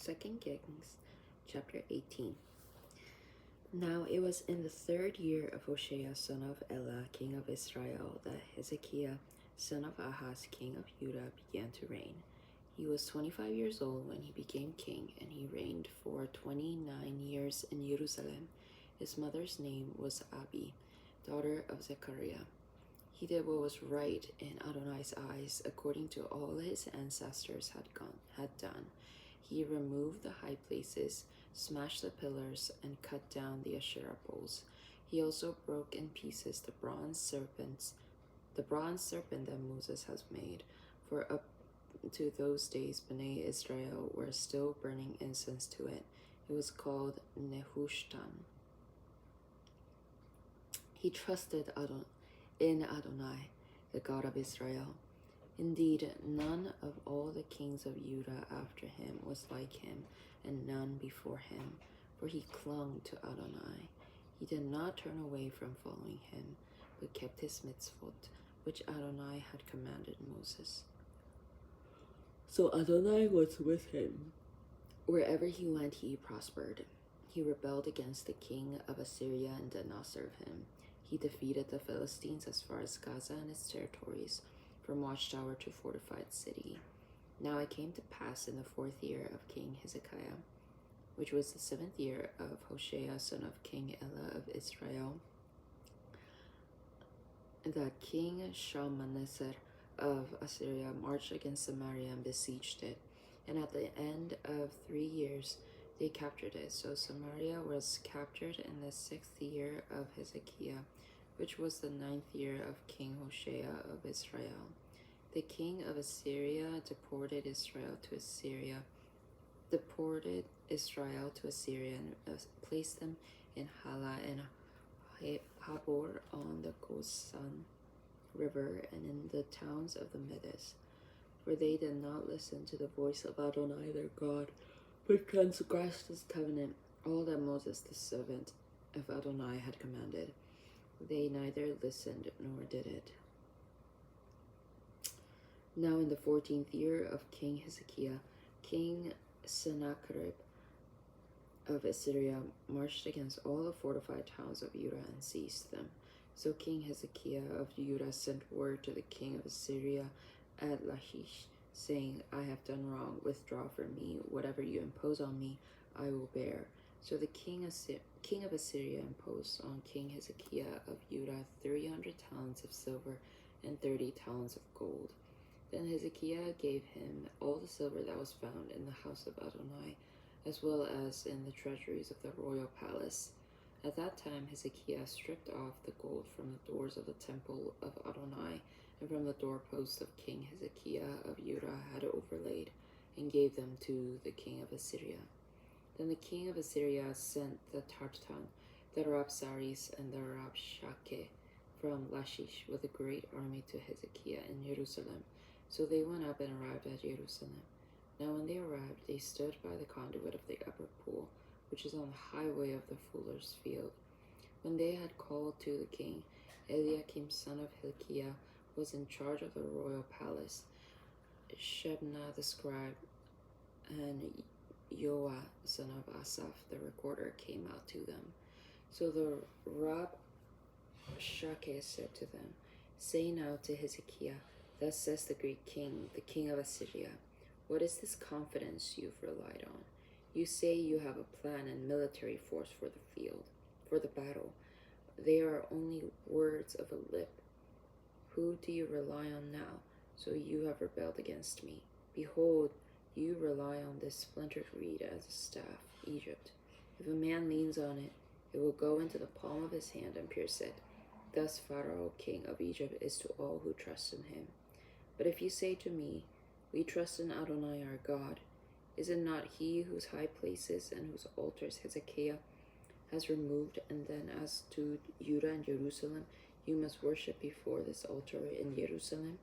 2 Kings chapter 18. Now it was in the 3rd year of Hoshea son of Elah, king of Israel, that Hezekiah son of Ahaz, king of Judah, began to reign. He was 25 years old when he became king, and he reigned for 29 years in Jerusalem. His mother's name was Abi, daughter of Zechariah. He did what was right in Adonai's eyes, according to all his ancestors had done. He removed the high places, smashed the pillars, and cut down the Asherah poles. He also broke in pieces the bronze serpent that Moses has made, for up to those days Bnei Israel were still burning incense to it. It was called Nehushtan. He trusted in Adonai, the God of Israel. Indeed, none of all the kings of Judah after him was like him, and none before him, for he clung to Adonai. He did not turn away from following him, but kept his mitzvot, which Adonai had commanded Moses. So Adonai was with him. Wherever he went, he prospered. He rebelled against the king of Assyria and did not serve him. He defeated the Philistines as far as Gaza and its territories, from watchtower to fortified city. Now it came to pass in the 4th year of King Hezekiah, which was the 7th year of Hoshea son of King Elah of Israel, that King Shalmaneser of Assyria marched against Samaria and besieged it. And at the end of 3 years they captured it. So Samaria was captured in the 6th year of Hezekiah, which was the 9th year of King Hoshea of Israel. The king of Assyria deported Israel to Assyria and placed them in Hala and Habor on the Gosan River and in the towns of the Medes. For they did not listen to the voice of Adonai their God, but transgressed his covenant, all that Moses the servant of Adonai had commanded. They neither listened nor did it. Now in the 14th year of King Hezekiah, King Sennacherib of Assyria marched against all the fortified towns of Judah and seized them. So King Hezekiah of Judah sent word to the king of Assyria at Lachish, saying, I have done wrong, withdraw from me, whatever you impose on me, I will bear. So the king of Assyria imposed on King Hezekiah of Judah 300 talents of silver and 30 talents of gold. Then Hezekiah gave him all the silver that was found in the house of Adonai, as well as in the treasuries of the royal palace. At that time Hezekiah stripped off the gold from the doors of the temple of Adonai, and from the doorposts of King Hezekiah of Judah had overlaid, and gave them to the king of Assyria. Then the king of Assyria sent the Tartan, the Rabsaris, and the Rabshakeh from Lachish with a great army to Hezekiah in Jerusalem. So they went up and arrived at Jerusalem. Now when they arrived, they stood by the conduit of the upper pool, which is on the highway of the fuller's field. When they had called to the king, Eliakim son of Hilkiah was in charge of the royal palace. Shebna the scribe and Joah son of Asaph the recorder came out to them. So the Rabshakeh said to them, Say now to Hezekiah, Thus says the great king, the king of Assyria, What is this confidence you've relied on? You say you have a plan and military force for the field, for the battle. They are only words of a lip. Who do you rely on now? So you have rebelled against me. Behold, you rely on this splintered reed as a staff, Egypt. If a man leans on it, it will go into the palm of his hand and pierce it. Thus Pharaoh, king of Egypt, is to all who trust in him. But if you say to me, We trust in Adonai our God, is it not he whose high places and whose altars Hezekiah has removed? And then as to Judah and Jerusalem, you must worship before this altar in Jerusalem.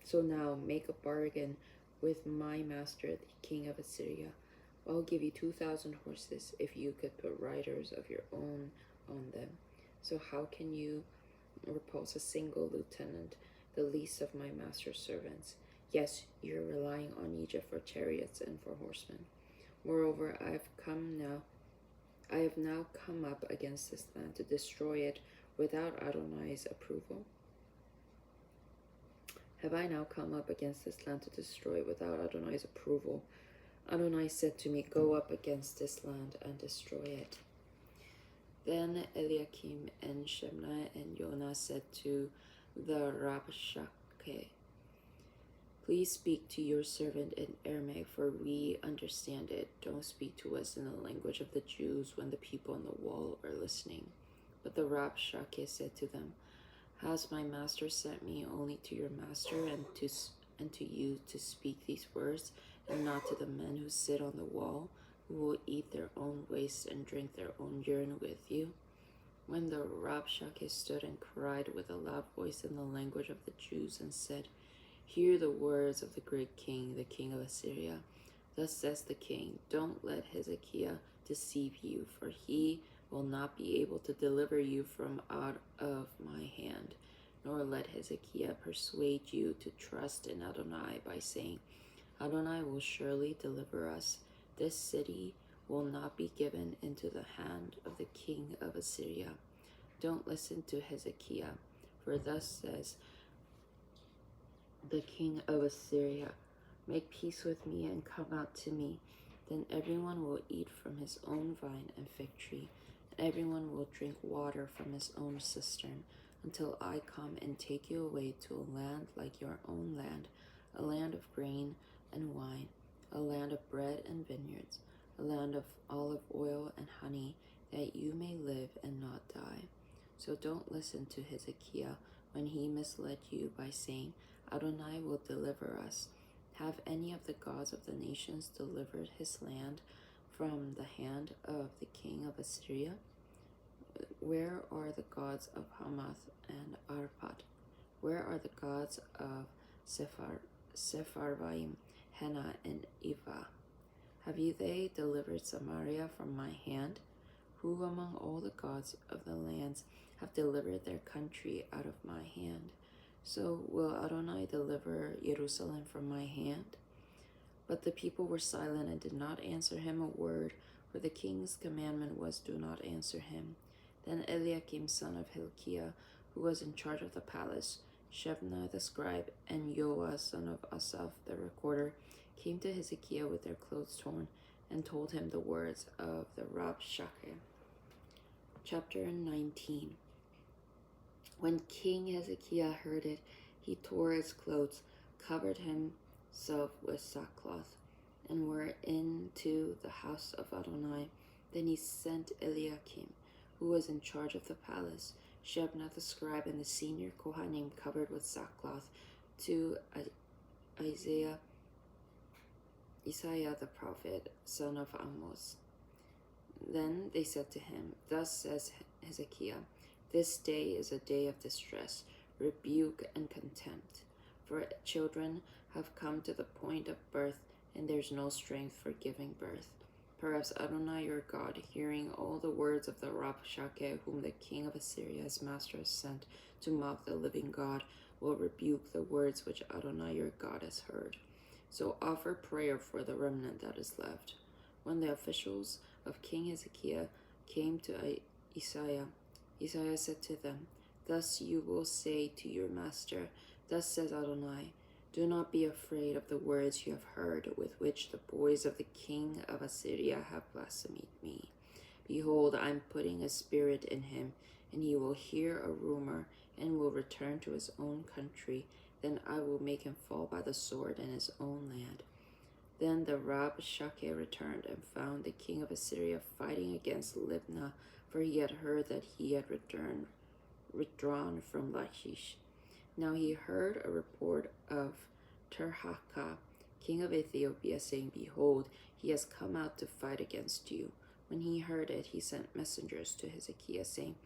So now make a bargain with my master, the king of Assyria. I'll give you 2,000 horses if you could put riders of your own on them. So how can you repulse a single lieutenant, the least of my master's servants? Yes, you're relying on Egypt for chariots and for horsemen. Moreover, I have now come up against this land to destroy it without Adonai's approval. Have I now come up against this land to destroy it without Adonai's approval? Adonai said to me, Go up against this land and destroy it. Then Eliakim and Shebna and Yonah said to the Rabshakeh, Please speak to your servant in Aramaic, for we understand it. Don't speak to us in the language of the Jews when the people on the wall are listening. But the Rabshakeh said to them, Has my master sent me only to your master and to you to speak these words, and not to the men who sit on the wall, who will eat their own waste and drink their own urine with you? When the Rabshakeh stood and cried with a loud voice in the language of the Jews and said, Hear the words of the great king, the king of Assyria. Thus says the king, Don't let Hezekiah deceive you, for he will not be able to deliver you from out of my hand, nor let Hezekiah persuade you to trust in Adonai by saying, Adonai will surely deliver us. This city will not be given into the hand of the king of Assyria. Don't listen to Hezekiah, for thus says the king of Assyria, Make peace with me and come out to me. Then everyone will eat from his own vine and fig tree, and everyone will drink water from his own cistern, until I come and take you away to a land like your own land, a land of grain and wine, a land of bread and vineyards, a land of olive oil and honey, that you may live and not die. So don't listen to Hezekiah when he misled you by saying, Adonai will deliver us. Have any of the gods of the nations delivered his land from the hand of the king of Assyria? Where are the gods of Hamath and Arpad? Where are the gods of Sepharvaim, Hena, and Eva? Have they delivered Samaria from my hand? Who among all the gods of the lands have delivered their country out of my hand? So will Adonai deliver Jerusalem from my hand? But the people were silent and did not answer him a word, for the king's commandment was, Do not answer him. Then Eliakim son of Hilkiah, who was in charge of the palace, Shebna the scribe, and Joah son of Asaph the recorder, came to Hezekiah with their clothes torn, and told him the words of the Rabshakeh. Chapter 19. When King Hezekiah heard it, he tore his clothes, covered himself with sackcloth, and went into the house of Adonai. Then he sent Eliakim, who was in charge of the palace, Shebna the scribe, and the senior Kohanim covered with sackcloth, to Isaiah the prophet, son of Amos. Then they said to him, Thus says Hezekiah, This day is a day of distress, rebuke, and contempt. For children have come to the point of birth, and there's no strength for giving birth. Perhaps Adonai your God, hearing all the words of the Rabshakeh, whom the king of Assyria, his master, has sent to mock the living God, will rebuke the words which Adonai your God has heard. So offer prayer for the remnant that is left. When the officials of King Hezekiah came to Isaiah said to them, Thus you will say to your master, Thus says Adonai, Do not be afraid of the words you have heard, with which the boys of the king of Assyria have blasphemed me. Behold, I am putting a spirit in him, and he will hear a rumor, and will return to his own country. Then I will make him fall by the sword in his own land. Then the Rabshakeh returned and found the king of Assyria fighting against Libnah, for he had heard that he had withdrawn from Lachish. Now he heard a report of Tirhakah, king of Ethiopia, saying, Behold, he has come out to fight against you. When he heard it, he sent messengers to Hezekiah, saying,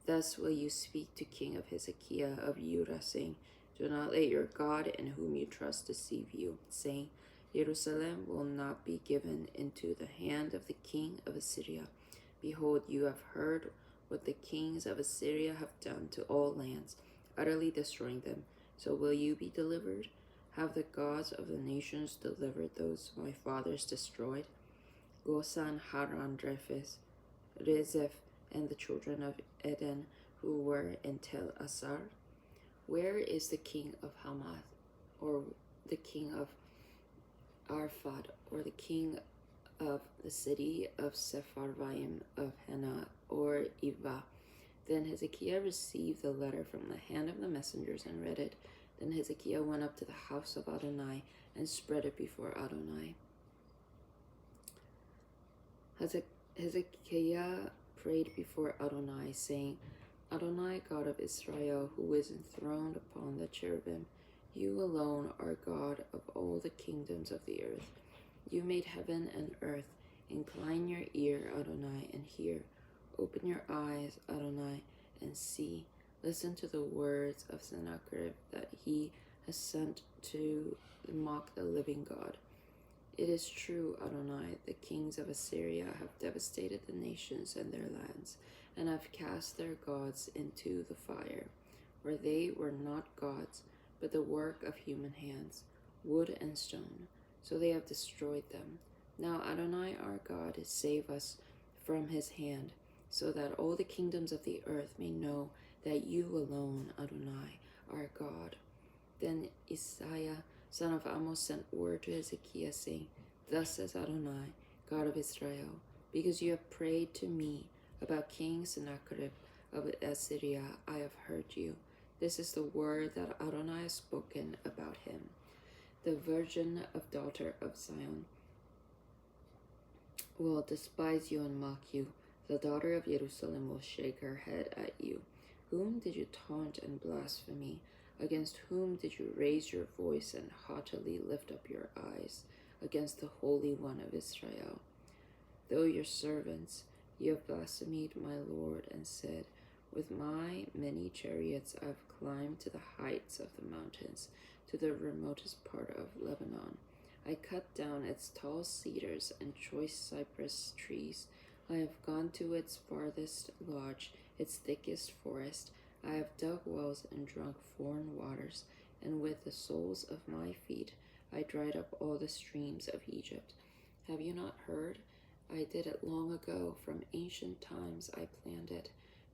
Thus will you speak to king of Hezekiah of Judah, saying, Do not let your God in whom you trust deceive you, saying, Jerusalem will not be given into the hand of the king of Assyria. Behold, you have heard what the kings of Assyria have done to all lands, utterly destroying them. So will you be delivered? Have the gods of the nations delivered those my fathers destroyed? Goshan, Haran, Rezeph, and the children of Eden who were in Tel Assar? Where is the king of Hamath, or the king of Arphad, or the king of the city of Sepharvaim of Hena, or Ivah? Then Hezekiah received the letter from the hand of the messengers and read it. Then Hezekiah went up to the house of Adonai and spread it before Adonai. Hezekiah prayed before Adonai, saying, Adonai, God of Israel, who is enthroned upon the cherubim, you alone are God of all the kingdoms of the earth. You made heaven and earth. Incline your ear, Adonai, and hear. Open your eyes, Adonai, and see. Listen to the words of Sennacherib that he has sent to mock the living God. It is true, Adonai, the kings of Assyria have devastated the nations and their lands, and have cast their gods into the fire, where they were not gods, but the work of human hands, wood and stone. So they have destroyed them. Now, Adonai our God, save us from his hand, so that all the kingdoms of the earth may know that you alone, Adonai, are God. Then Isaiah, son of Amos, sent word to Hezekiah, saying, Thus says Adonai, God of Israel, because you have prayed to me about King Sennacherib of Assyria, I have heard you. This is the word that Adonai has spoken about him. The virgin of daughter of Zion will despise you and mock you. The daughter of Jerusalem will shake her head at you. Whom did you taunt and blaspheme? Against whom did you raise your voice and haughtily lift up your eyes? Against the Holy One of Israel. Though your servants, you have blasphemed my Lord and said, With my many chariots I have climbed to the heights of the mountains, to the remotest part of Lebanon. I cut down its tall cedars and choice cypress trees. I have gone to its farthest lodge, its thickest forest. I have dug wells and drunk foreign waters, and with the soles of my feet I dried up all the streams of Egypt. Have you not heard? I did it long ago. From ancient times I planned it.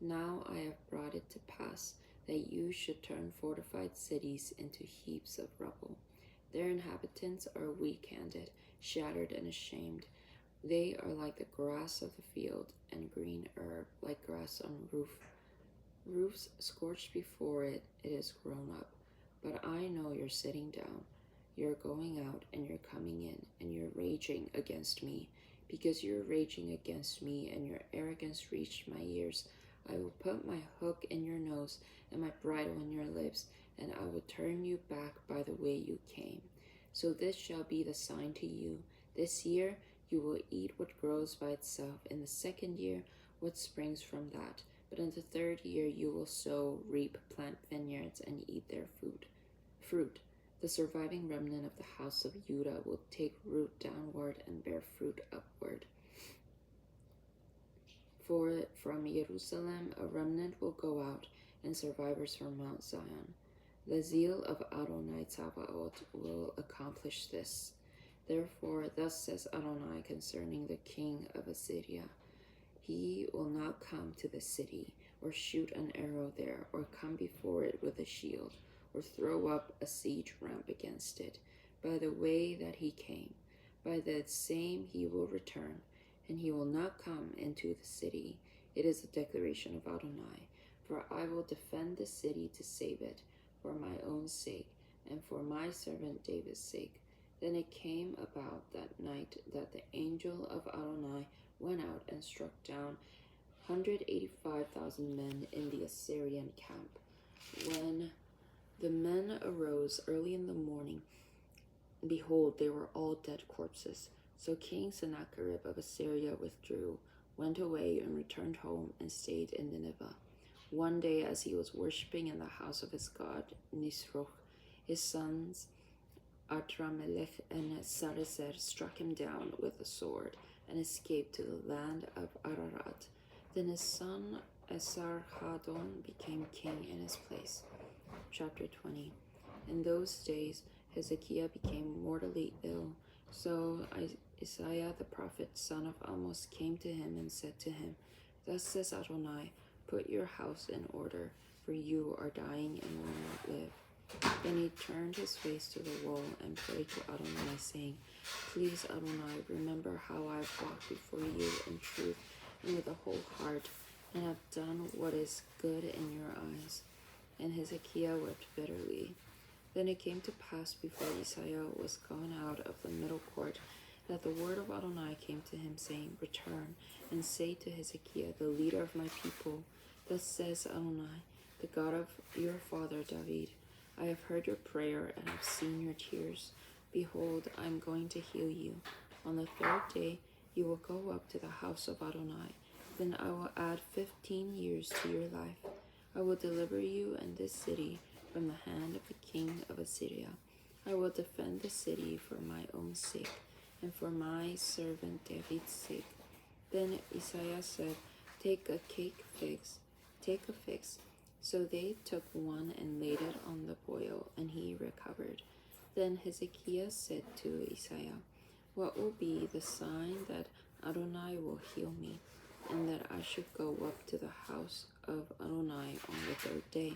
Now I have brought it to pass that you should turn fortified cities into heaps of rubble. Their inhabitants are weak-handed, shattered and ashamed. They are like the grass of the field and green herb, like grass on roofs scorched before it is grown up. But I know you're sitting down, you're going out, and you're coming in, and you're raging against me. Because you're raging against me and your arrogance reached my ears, I will put my hook in your nose and my bridle in your lips, and I will turn you back by the way you came. So this shall be the sign to you. This year you will eat what grows by itself, in the second year what springs from that. But in the third year you will sow, reap, plant vineyards, and eat their fruit. The surviving remnant of the house of Judah will take root downward and bear fruit upward. For from Jerusalem a remnant will go out, and survivors from Mount Zion. The zeal of Adonai Tsabaoth will accomplish this. Therefore, thus says Adonai concerning the king of Assyria, He will not come to the city, or shoot an arrow there, or come before it with a shield, or throw up a siege ramp against it, by the way that he came. By the same he will return, and he will not come into the city. It is the declaration of Adonai. For I will defend the city to save it, for my own sake, and for my servant David's sake. Then it came about that night that the angel of Adonai went out and struck down 185,000 men in the Assyrian camp. When the men arose early in the morning, behold, they were all dead corpses. So King Sennacherib of Assyria withdrew, went away, and returned home, and stayed in Nineveh. One day, as he was worshipping in the house of his god Nisroch, his sons Adramelech and Sarezer struck him down with a sword, and escaped to the land of Ararat. Then his son Esarhaddon became king in his place. Chapter 20. In those days Hezekiah became mortally ill, So Isaiah the prophet, son of Amos, came to him and said to him, Thus says Adonai, put your house in order, for you are dying and will not live. Then he turned his face to the wall and prayed to Adonai, saying, Please, Adonai, remember how I have walked before you in truth and with a whole heart, and have done what is good in your eyes. And Hezekiah wept bitterly. Then it came to pass before Isaiah was gone out of the middle court, that the word of Adonai came to him, saying, Return, and say to Hezekiah, the leader of my people, Thus says Adonai, the God of your father David, I have heard your prayer and have seen your tears. Behold, I am going to heal you. On the third day you will go up to the house of Adonai. Then I will add 15 years to your life. I will deliver you and this city from the hand of the king of Assyria. I will defend the city for my own sake, and for my servant David's sake. Then Isaiah said, Take a fix. So they took one and laid it on the boil, and he recovered. Then Hezekiah said to Isaiah, What will be the sign that Adonai will heal me, and that I should go up to the house of Adonai on the third day?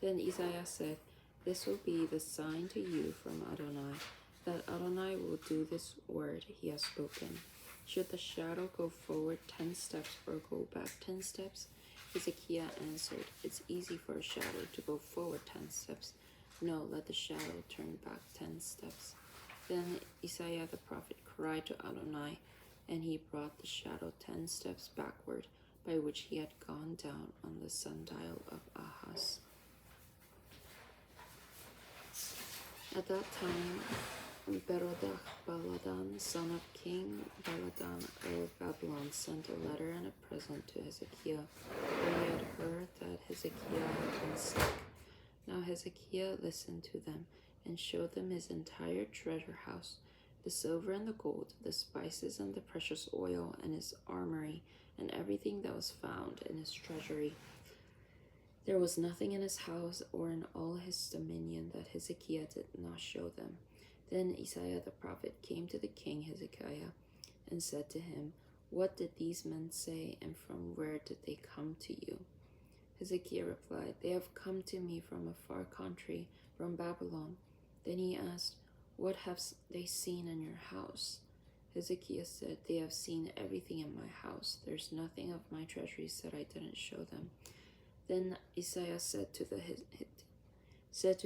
Then Isaiah said, This will be the sign to you from Adonai, that Adonai will do this word he has spoken. Should the shadow go forward 10 steps or go back 10 steps? Hezekiah answered, It's easy for a shadow to go forward 10 steps. No, let the shadow turn back 10 steps. Then Isaiah the prophet cried to Adonai, and he brought the shadow 10 steps backward, by which he had gone down on the sundial of Ahaz. At that time, Berodach-baladan, son of King Baladan of Babylon, sent a letter and a present to Hezekiah, for he had heard that Hezekiah had been sick. Now Hezekiah listened to them, and showed them his entire treasure house, the silver and the gold, the spices and the precious oil, and his armory, and everything that was found in his treasury. There was nothing in his house or in all his dominion that Hezekiah did not show them. Then Isaiah the prophet came to the king Hezekiah and said to him, What did these men say, and from where did they come to you? Hezekiah replied, They have come to me from a far country, from Babylon. Then he asked, What have they seen in your house? Hezekiah said, They have seen everything in my house. There's nothing of my treasuries that I didn't show them. Then Isaiah said to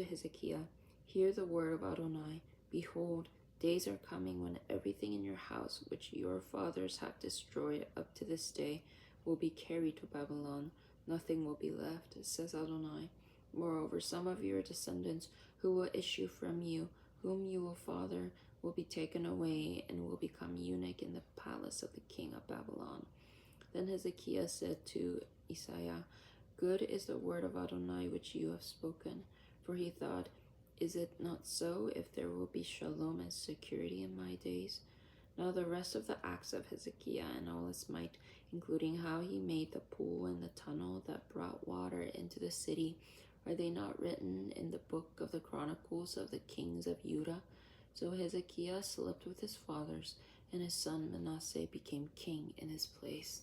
Hezekiah, Hear the word of Adonai. Behold, days are coming when everything in your house, which your fathers have destroyed up to this day, will be carried to Babylon. Nothing will be left, says Adonai. Moreover, some of your descendants who will issue from you, whom you will father, will be taken away and will become eunuch in the palace of the king of Babylon. Then Hezekiah said to Isaiah, Good is the word of Adonai which you have spoken. For he thought, Is it not so, if there will be shalom and security in my days? Now the rest of the acts of Hezekiah and all his might, including how he made the pool and the tunnel that brought water into the city, are they not written in the book of the chronicles of the kings of Judah? So Hezekiah slept with his fathers, and his son Manasseh became king in his place.